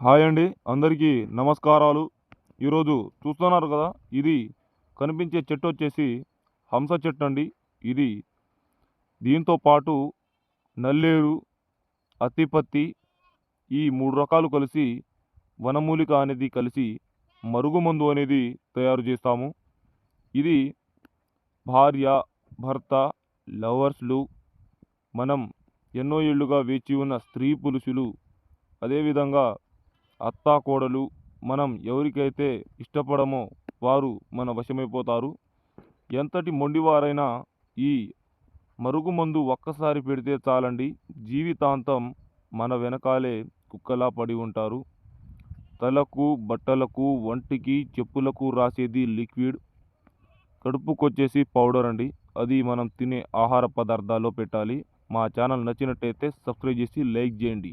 Hi అండి, అందరికీ నమస్కారాలు. ఈరోజు చూస్తున్నారు కదా, ఇది కనిపించే చెట్టు వచ్చేసి హంస చెట్టు అండి. ఇది దీంతో పాటు నల్లేరు, అత్తిపత్తి ఈ 3 రకాలు కలిసి వనమూలిక అనేది కలిసి మరుగుమందు అనేది తయారు చేస్తాము. ఇది భార్య, భర్త, లవర్స్‌లు, మనం ఎన్నో ఏళ్లుగా వేచి ఉన్న స్త్రీ పురుషులు, అదేవిధంగా అత్తాకోడలు, మనం ఎవరికైతే ఇష్టపడమో వారు మన వశమైపోతారు. ఎంతటి మొండివారైనా ఈ మరుగుమందు ఒక్కసారి పెడితే చాలండి, జీవితాంతం మన వెనకాలే కుక్కలా పడి ఉంటారు. తలకు, బట్టలకు, ఒంటికి, చెప్పులకు రాసేది లిక్విడ్, కడుపుకొచ్చేసి పౌడర్ అండి. అది మనం తినే ఆహార పదార్థాల్లో పెట్టాలి. మా ఛానల్ నచ్చినట్టయితే సబ్స్క్రైబ్ చేసి లైక్ చేయండి.